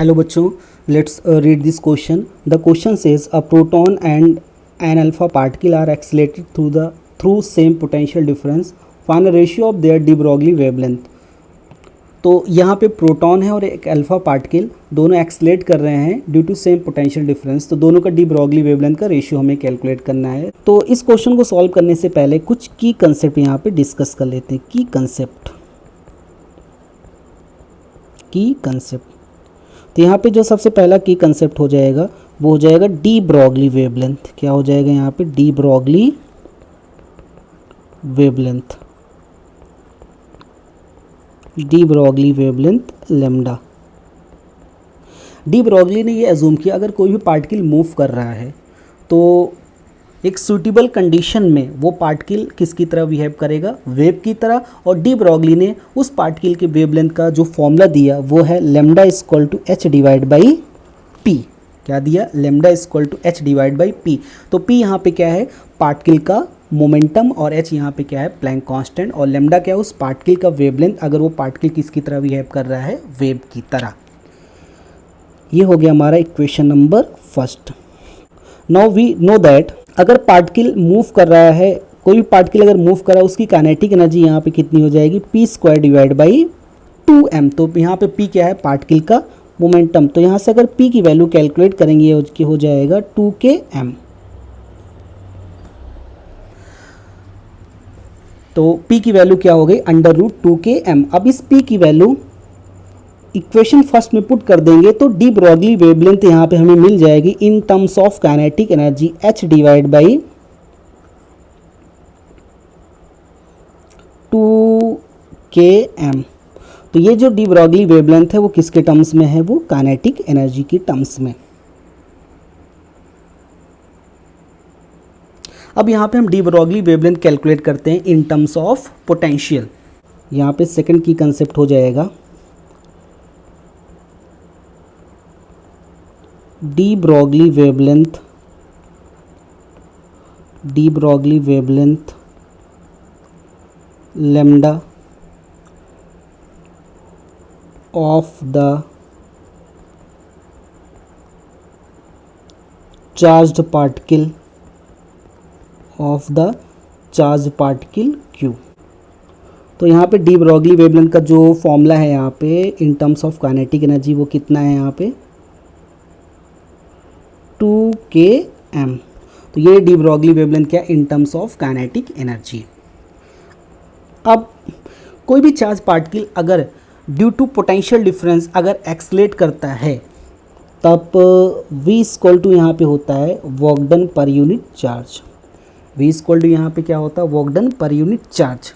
Hello बच्चों, let's read this question. The question says a proton and an alpha particle are accelerated through same potential difference. Find the ratio of their de Broglie wavelength. तो यहाँ पे proton है और एक alpha particle दोनों एक्सलेट कर रहे हैं due to same potential difference. तो दोनों का डी ब्रॉगली वेवलेंथ का रेशियो हमें कैलकुलेट करना है। तो इस क्वेश्चन को सॉल्व करने से पहले कुछ की कंसेप्ट यहाँ पे डिस्कस कर लेते हैं। की कंसेप्ट तो यहाँ पे जो सबसे पहला की कंसेप्ट हो जाएगा वो हो जाएगा डी ब्रॉगली वेवलेंथ। क्या हो जाएगा यहाँ पे? De Broglie wavelength, D Broglie wavelength lambda. De Broglie ने ये अज्यूम किया अगर कोई भी पार्टिकल मूव कर रहा है तो एक सूटेबल कंडीशन में वो पार्टिकल किसकी तरह बिहेव करेगा? वेव की तरह। और डी ब्रॉगली ने उस पार्टिकल के वेवलेंथ का जो फॉर्मूला दिया वो है lambda equal to H divide by P. क्या दिया? Lambda equal to H divide by P. तो पी यहाँ पे क्या है? पार्टिकल का मोमेंटम, और एच यहाँ पे क्या है? Planck constant. और लैम्डा क्या है? उस पार्टिकल का वेवलेंथ अगर वो पार्टिकल किसकी तरह बिहेव कर रहा है? वेव की तरह। ये हो गया हमारा equation number first. Now we know that अगर पार्टिकल मूव कर रहा है, कोई भी पार्टिकल अगर मूव कर रहा है उसकी काइनेटिक एनर्जी यहाँ पे कितनी हो जाएगी? P square divide by 2m। तो यहाँ पे p क्या है? पार्टिकल का मोमेंटम। तो यहाँ से अगर p की वैल्यू कैलकुलेट करेंगे उसकी हो जाएगा 2km। तो p की वैल्यू क्या हो गई? Under root 2km। अब इस p की वैल्यू इक्वेशन फर्स्ट में पुट कर देंगे तो डी ब्रॉगली वेवलेंथ यहाँ पे हमें मिल जाएगी इन terms of kinetic energy h divide by 2km। तो ये जो डी ब्रॉगली वेवलेंथ है वो किसके टर्म्स में है? वो काइनेटिक एनर्जी की टर्म्स में। अब यहाँ पे हम डी ब्रॉगली वेवलेंथ कैलकुलेट करते हैं इन टर्म्स ऑफ पोटेंशियल। यहाँ पे सेकंड की कंसेप्ट हो जाएगा D Broglie wavelength lambda of the charged particle Q। तो यहाँ पे डी ब्रॉगली वेवलेंथ का जो फॉर्मूला है यहाँ पे इन टर्म्स ऑफ काइनेटिक एनर्जी वो कितना है? यहाँ पे 2km। तो ये डी ब्रॉगली वेवलेंथ क्या? इन टर्म्स ऑफ काइनेटिक एनर्जी। अब कोई भी चार्ज पार्टिकल अगर ड्यू टू पोटेंशियल डिफरेंस अगर एक्सलेट करता है तब v इक्वल टू यहाँ पे होता है work done per unit charge. v equal to यहाँ पे क्या होता है? Work done per unit charge.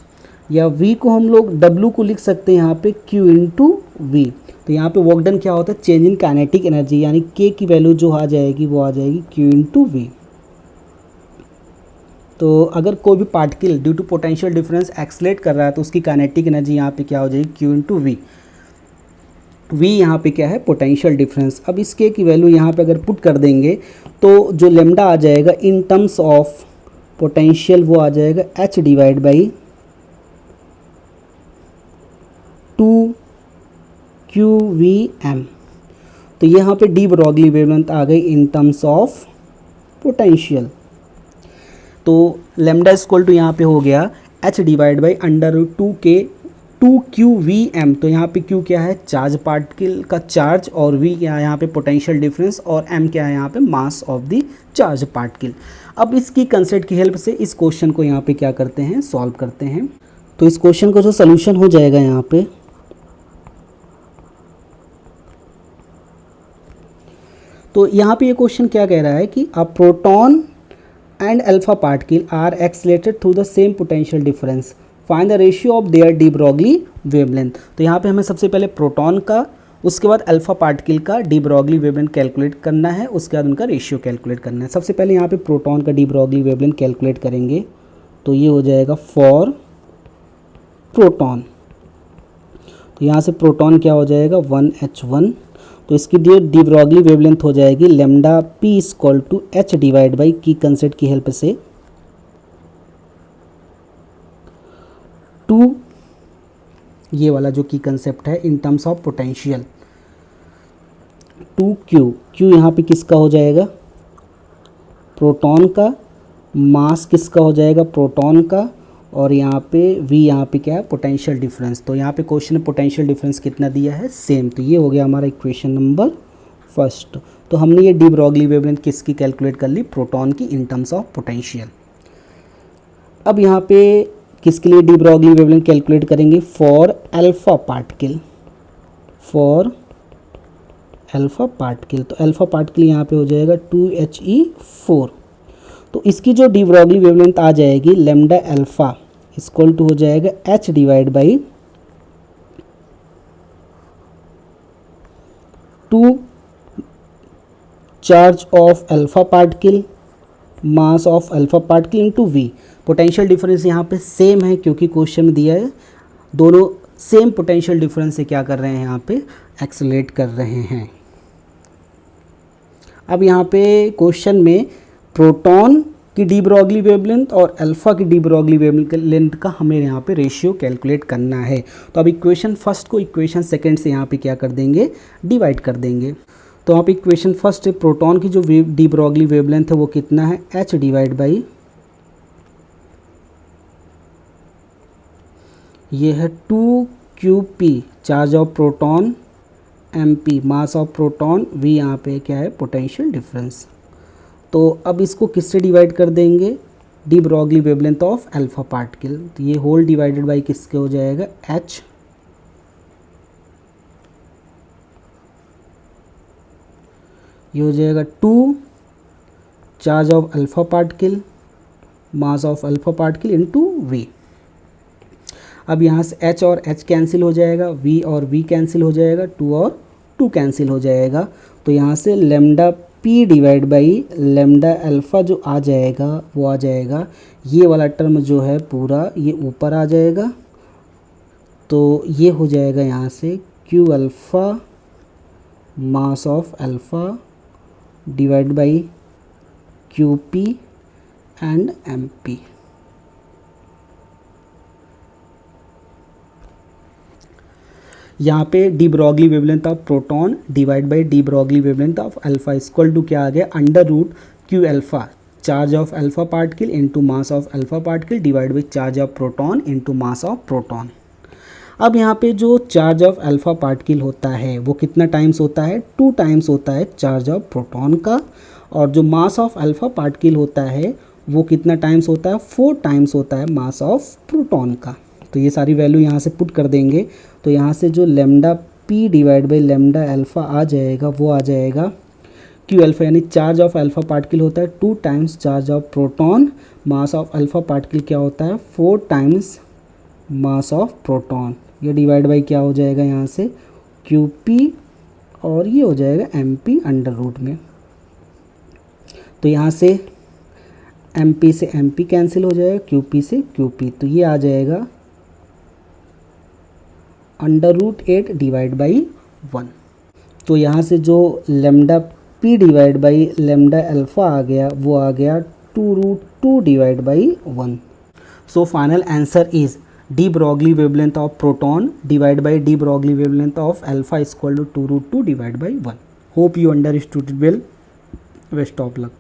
या v को हम लोग w को लिख सकते हैं यहाँ पे q इंटू वी। तो यहाँ पे वर्क डन क्या होता है? चेंज इन काइनेटिक एनर्जी, यानी k की वैल्यू जो आ जाएगी वो आ जाएगी q इंटू वी। तो अगर कोई भी particle due to potential difference accelerate कर रहा है तो उसकी काइनेटिक एनर्जी यहाँ पे क्या हो जाएगी? q into we. वी यहाँ पे क्या है? Potential difference. अब इस k की वैल्यू यहाँ पे अगर पुट कर देंगे तो जो लेमडा आ जाएगा इन टर्म्स ऑफ पोटेंशियल वो आ जाएगा h डिवाइड बाई 2qvm। तो यहाँ पे डी ब्रॉगली वेवलेंथ आ गई इन टर्म्स ऑफ पोटेंशियल। तो लैम्डा इक्वल टू यहाँ पे हो गया h divide by under root 2qvm। तो यहाँ पे q क्या है? चार्ज पार्टिकल का चार्ज, और v क्या है यहाँ पे? पोटेंशियल डिफरेंस, और m क्या है यहाँ पे? Mass of the charge particle. अब इसकी कंसेप्ट की हेल्प से इस क्वेश्चन को यहाँ पे क्या करते हैं? सॉल्व करते हैं। तो इस क्वेश्चन का जो सोल्यूशन हो जाएगा यहाँ पे, तो यहाँ पे ये क्वेश्चन क्या कह रहा है कि a proton and alpha particle are accelerated through the same potential difference, find the ratio of their de Broglie wavelength. तो यहाँ पे हमें सबसे पहले प्रोटॉन का, उसके बाद अल्फा पार्टिकल का डी ब्रॉगली वेवलेंथ कैलकुलेट करना है, उसके बाद उनका रेशियो कैलकुलेट करना है। सबसे पहले यहाँ पे प्रोटॉन का डी ब्रॉगली वेवलेंथ कैलकुलेट करेंगे तो ये हो जाएगा फॉर प्रोटॉन। तो यहाँ से प्रोटॉन क्या हो जाएगा? 1h1। तो इसकी डी ब्रॉगली वेवलेंथ हो जाएगी lambda p equal to H divide by की कंसेप्ट की हेल्प से 2, ये वाला जो की कंसेप्ट है in terms of potential. 2Q, Q यहाँ पे किसका हो जाएगा, प्रोटॉन का, मास किसका हो जाएगा, प्रोटॉन का, और यहाँ पे V यहाँ पे क्या है, पोटेंशियल डिफरेंस। तो यहाँ पे क्वेश्चन में पोटेंशियल डिफरेंस कितना दिया है, सेम। तो ये हो गया हमारा इक्वेशन नंबर फर्स्ट। तो हमने ये डी ब्रॉगली वेवलेंथ किसकी कैलकुलेट कर ली, प्रोटॉन की, इन टर्म्स ऑफ पोटेंशियल। अब यहाँ पे किसके लिए डी ब्रॉगली वेवलेंथ कैलकुलेट करेंगे, for alpha particle, for alpha particle. तो अल्फा पार्टिकल यहाँ पे हो जाएगा 2He4। तो इसकी जो डी ब्रॉगली वेवलेंथ आ जाएगी लेमडा अल्फा इक्वल टू हो जाएगा H divide by 2 charge of alpha particle mass of alpha particle into V। Potential difference यहाँ पे सेम है क्योंकि क्वेश्चन में दिया है, दोनों सेम पोटेंशियल डिफरेंस से क्या कर रहे हैं, यहाँ पे एक्सेलरेट कर रहे हैं। अब यहाँ पे क्वेश्चन में प्रोटॉन की डी ब्रॉगली वेवलेंथ और अल्फा की डी ब्रॉगली वेवलेंथ का हमें यहाँ पे रेशियो कैलकुलेट करना है। तो अब इक्वेशन फर्स्ट को इक्वेशन सेकंड से यहाँ पे क्या कर देंगे, डिवाइड कर देंगे। तो यहाँ पे इक्वेशन फर्स्ट है, प्रोटॉन की जो डी ब्रॉगली वेवलेंथ है वो कितना है, H डिवाइड बाई, ये है 2Qp charge of proton, MP mass of proton, V यहाँ पे क्या है, पोटेंशियल डिफरेंस। तो अब इसको किससे डिवाइड कर देंगे, D Broglie wavelength of alpha particle. तो ये होल डिवाइडेड बाई किसके हो जाएगा, H, ये हो जाएगा 2 charge of alpha particle mass of alpha particle into V। अब यहाँ से H और H कैंसिल हो जाएगा, V और V कैंसिल हो जाएगा, 2 और 2 कैंसिल हो जाएगा। तो यहाँ से lambda P divide by lambda alpha जो आ जाएगा वो आ जाएगा, ये वाला टर्म जो है पूरा ये ऊपर आ जाएगा। तो ये हो जाएगा यहाँ से Q alpha mass of alpha divide by QP and MP। यहाँ पे de Broglie wavelength of proton divide by de Broglie wavelength of alpha equal to क्या आ गया, under root Q alpha charge of alpha particle into mass of alpha particle divide by charge of proton into mass of proton. अब यहाँ पे जो charge of alpha particle होता है वो कितना टाइम्स होता है, 2 टाइम्स होता है चार्ज ऑफ प्रोटॉन का, और जो मास ऑफ अल्फा पार्टिकल होता है वो कितना टाइम्स होता है, 4 टाइम्स होता है मास ऑफ प्रोटॉन का। तो ये सारी वैल्यू यहाँ से पुट कर देंगे। तो यहाँ से जो lambda P divide by lambda alpha आ जाएगा वो आ जाएगा Q अल्फ़ा, यानी चार्ज ऑफ अल्फ़ा पार्टिकल होता है 2 times charge of proton, mass of alpha particle क्या होता है 4 टाइम्स मास ऑफ प्रोटॉन। ये डिवाइड बाई क्या हो जाएगा यहाँ से QP, और ये हो जाएगा MP अंडर रूट में। तो यहाँ से MP से MP कैंसिल हो जाएगा, QP से QP, तो ये आ जाएगा अंडर रूट 8 डिवाइड बाई 1। तो यहाँ से जो lambda P divide by lambda alpha आ गया वो आ गया 2√2 divide by 1। So final answer is de Broglie wavelength of proton divide by de Broglie wavelength of alpha equal to 2√2 divide by 1। Hope you understood well, best of luck.